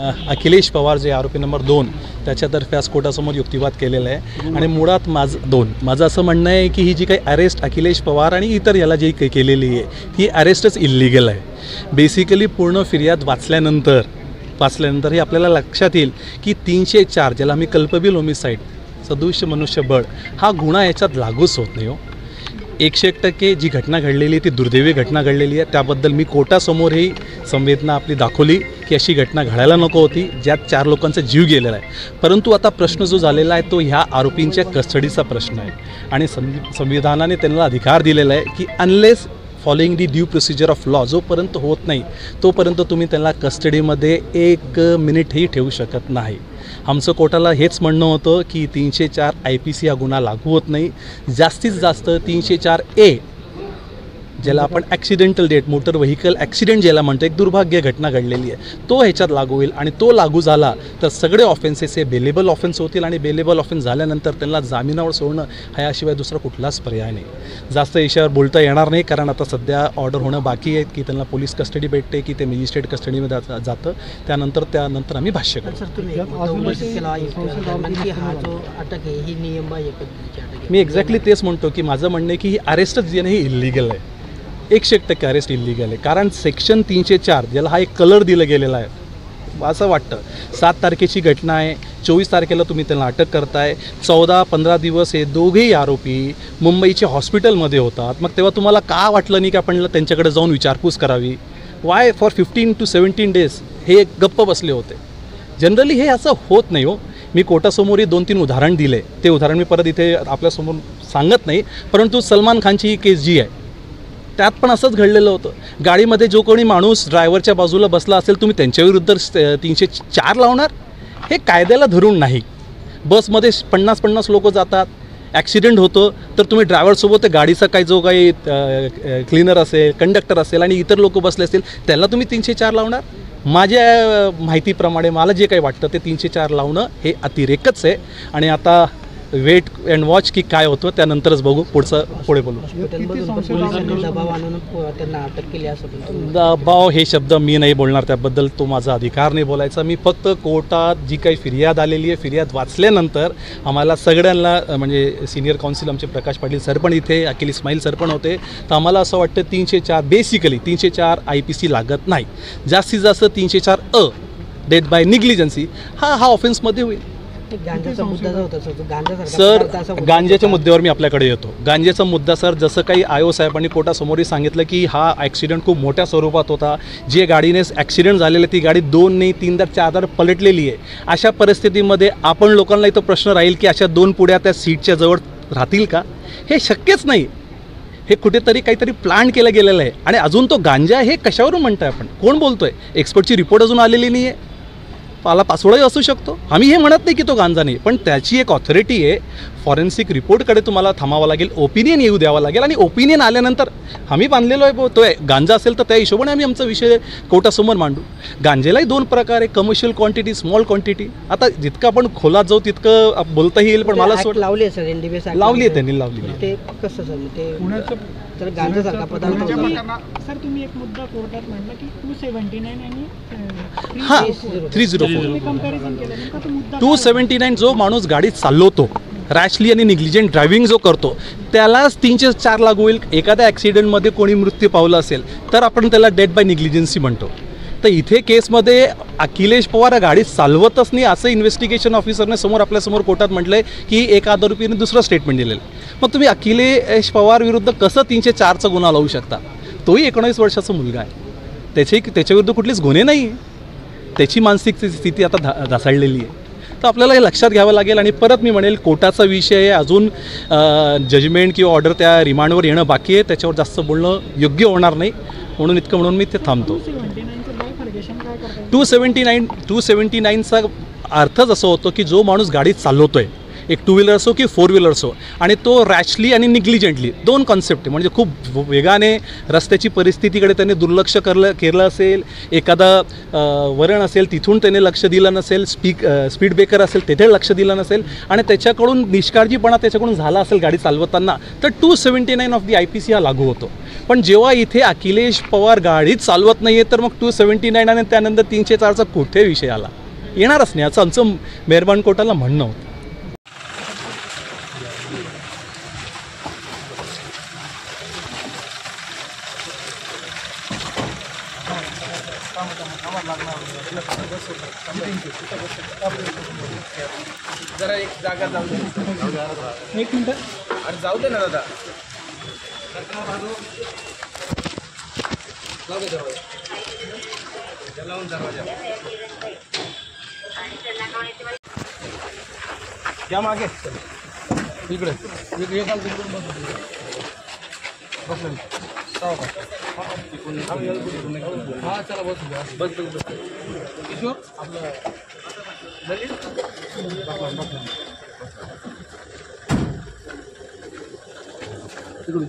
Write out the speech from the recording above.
अखिलेश पवार जे आरोपी नंबर 2 त्याच्यातर्फे आज कोर्टासमोर युक्तिवाद केलेला आहे आणि मुळात माझं असं म्हणणं आहे की ही जी काही अरेस्ट अखिलेश पवार आणि इतर याला जी काही केलेली आहे ही अरेस्टच इल्लिगल आहे। बेसिकली पूर्ण फिर्याद वाचल्यानंतर हे आपल्याला लक्षात येईल की 304 ज्याला आम्ही कल्पबिल होमिसाईड सदृश्य मनुष्यबळ हा गुन्हा याच्यात लागूच होत नाही हो। 101% जी घटना घडलेली ती दुर्दैवी घटना घडलेली आहे, त्याबद्दल मी कोर्टासमोरही संवेदना आपली दाखवली की अशी घटना घडायला नको होती ज्यात 4 लोकांचा जीव गेलेला आहे। परंतु आता प्रश्न जो झालेला आहे तो ह्या आरोपींच्या कस्टडीचा प्रश्न आहे आणि संविधानाने त्यांना अधिकार दिलेला आहे की unless following the due procedure of law जोपर्यंत होत नाही तोपर्यंत तुम्ही त्यांना कस्टडीमध्ये 1 मिनिटही ठेवू शकत नाही। आमचं कोर्टाला हेच म्हणणं होतं की 304 IPC हा गुन्हा लागू होत नाही, जास्तीत जास्त 304A ज्याला आपण accidental death motor vehicle accident ज्याला म्हणतो एक दुर्भाग्य घटना घडलेली आहे तो ह्याच्यात लागू होईल आणि तो लागू झाला तर सगळे ऑफेन्सेस हे बेलेबल ऑफेन्स होतील आणि बेलेबल ऑफेन्स झाल्यानंतर त्यांना जामिनावर सोडणं ह्याशिवाय दुसरा कुठलाच पर्याय नाही। जास्त याच्यावर बोलता येणार नाही कारण आता सध्या ऑर्डर होणं बाकी आहे की त्यांना पोलीस कस्टडी भेटते की ते मॅजिस्ट्रेट कस्टडीमध्ये जातं, त्यानंतर आम्ही भाष्य करतो। मी एक्झॅक्टली तेच म्हणतो की माझं म्हणणं आहे की ही अरेस्टच जी आहे ही इल्लिगल आहे, 100% अरेस्ट इल्लिगल आहे कारण सेक्शन 304 ज्याला हा एक कलर दिला गेलेला आहे असं वाटतं। 7 तारखेची घटना आहे, 24 तारखेला तुम्ही त्यांना अटक करताय, 14-15 दिवस हे दोघेही आरोपी मुंबईच्या हॉस्पिटलमध्ये होतात, मग तेव्हा तुम्हाला का वाटलं नाही की आपण त्यांच्याकडे जाऊन विचारपूस करावी? वाय फॉर 15 to 17 days हे गप्प बसले होते। जनरली हे असं होत नाही हो। मी कोर्टासमोरही 2-3 उदाहरण दिले, ते उदाहरण मी परत इथे आपल्यासमोर सांगत नाही, परंतु सलमान खानची ही केस जी आहे त्यात पण असंच घडलेलं होतं। गाडीमध्ये जो कोणी माणूस ड्रायव्हरच्या बाजूला बसला असेल तुम्ही त्यांच्याविरुद्ध 304 लावणार? हे कायद्याला धरून नाही। बसमध्ये 50-50 लोक जातात, ॲक्सिडेंट होतं तर तुम्ही ड्रायव्हरसोबत गाडीचा काही जो काही क्लीनर असेल कंडक्टर असेल आणि इतर लोक बसले असतील त्याला तुम्ही 304 लावणार? माझ्या माहितीप्रमाणे मला जे काही वाटतं ते 304 लावणं हे अतिरेकच आहे आणि आता वेट अँड वॉच की काय होतं त्यानंतरच बघू, पुढे बोलू। दबाव हे शब्द मी नाही बोलणार, त्याबद्दल तो माझा अधिकार नाही बोलायचा। मी फक्त कोर्टात जी काही फिर्याद आलेली आहे फिर्याद वाचल्यानंतर आम्हाला सगळ्यांना म्हणजे सिनियर काउन्सिल आमचे प्रकाश पाटील सर पण इथे, अखिल इस्माईल सर पण होते, तर आम्हाला असं वाटतं 304 बेसिकली 304 IPC लागत नाही, जास्तीत जास्त 304A डेथ बाय निग्लिजन्सी हा ऑफेन्समध्ये होईल। सर गांजाच्या मुद्द्यावर मी आपल्याकडे येतो। गांजाचा मुद्दा सर जसं काही आयो साहेबांनी कोर्टासमोरही सांगितलं की हा ॲक्सिडेंट खूप मोठ्या स्वरूपात होता, जे गाडीने ॲक्सिडेंट झालेलं ती गाडी 2 नाही 3 4 पलटलेली आहे। अशा परिस्थितीमध्ये आपण लोकांना इथं प्रश्न राहील की अशा 2 पुड्या त्या सीटच्या जवळ राहतील का? हे शक्यच नाही। हे कुठेतरी काहीतरी प्लान केलं गेलेलं आहे आणि अजून तो गांजा हे कशावरून म्हणतोय आपण, कोण बोलतोय? एक्सपर्टची रिपोर्ट अजून आलेली नाही आहे, पासवर्डही असू शकतो, आम्ही हे म्हणत नाही की तो गांजा नाही, पण त्याची एक ऑथॉरिटी आहे, फॉरेन्सिक रिपोर्टकडे तुम्हाला थांबावं लागेल, ओपिनियन येऊ द्यावं लागेल आणि ओपिनियन आल्यानंतर आम्ही बांधलेलो आहे तो गांजा असेल तर त्या हिशोबाने आम्ही आमचा विषय कोर्टासमोर मांडू। गांजेलाही 2 प्रकार आहे, कमर्शियल क्वांटिटी, स्मॉल क्वांटिटी। आता जितकं आपण खोलात जाऊ तितकं बोलता येईल, पण मला लावली आहे सर NDPS लावली आहे त्यांनी लावली ते कसं सर ते तर गांजासारखा पदार्थ सर तुम्ही एक मुद्दा कोर्टात मांडला की 279 आणि 304 279 जो माणूस गाडीत चालवतो रॅशली आणि निग्लिजंट ड्रायव्हिंग जो करतो त्यालाच 304 लागू होईल। एखाद्या ॲक्सिडेंटमध्ये कोणी मृत्यू पावला असेल तर आपण त्याला डेथ बाय निग्लिजन्सी म्हणतो। तर इथे केसमध्ये अखिलेश पवार गाडी चालवतच नाही असं इन्व्हेस्टिगेशन ऑफिसरने आपल्यासमोर कोर्टात म्हटलं आहे की एक आरोपीने दुसरं स्टेटमेंट दिलेलं आहे। मग तुम्ही अखिलेश पवार विरुद्ध कसं 304चा गुन्हा लावू शकता? तोही 19 वर्षाचा मुलगा आहे, त्याच्याविरुद्ध कुठलेच गुन्हे नाही, त्याची मानसिक स्थिती आता ढासळलेली आहे। तर आपल्याला हे लक्षात घ्यावं लागेल आणि परत मी म्हणेल कोर्टाचा विषय आहे, अजून जजमेंट किंवा ऑर्डर त्या रिमांडवर येणं बाकी आहे, त्याच्यावर जास्त बोलणं योग्य होणार नाही, म्हणून इतकं म्हणून मी ते थांबतो। 279चा अर्थच असं होतो की जो माणूस गाडीत चालवतोय एक टू व्हीलर असो की फोर व्हीलर असो, आणि तो रॅशली आणि निग्लिजंटली दोन कॉन्सेप्ट आहे. म्हणजे खूप वेगाने रस्त्याची परिस्थितीकडे त्याने दुर्लक्ष केलं असेल, एखादा वरण असेल तिथून त्याने लक्ष दिलं नसेल, स्पीड ब्रेकर असेल तिथे लक्ष दिलं नसेल आणि त्याच्याकडून निष्काळजीपणा त्याच्याकडून झाला असेल गाडी चालवताना, तर 279 ऑफ दी IPC हा लागू होतो. पण जेव्हा इथे अखिलेश पवार गाडीच चालवत नाही आहे तर मग 279 आणि त्यानंतर 304चा कुठे विषय आला? येणारच नाही, असं आमचं मेहरबान कोर्टाला म्हणणं होतं. जरा एक जागा जाऊ दे. एक मिनिट. अरे जाऊ दे ना दादा. जाऊ दे दरवाजा. लावून दरवाजा. या मागे इकडे इकडे बस हा चला बस बस बस बस किशोर आपलं ललित तिकडून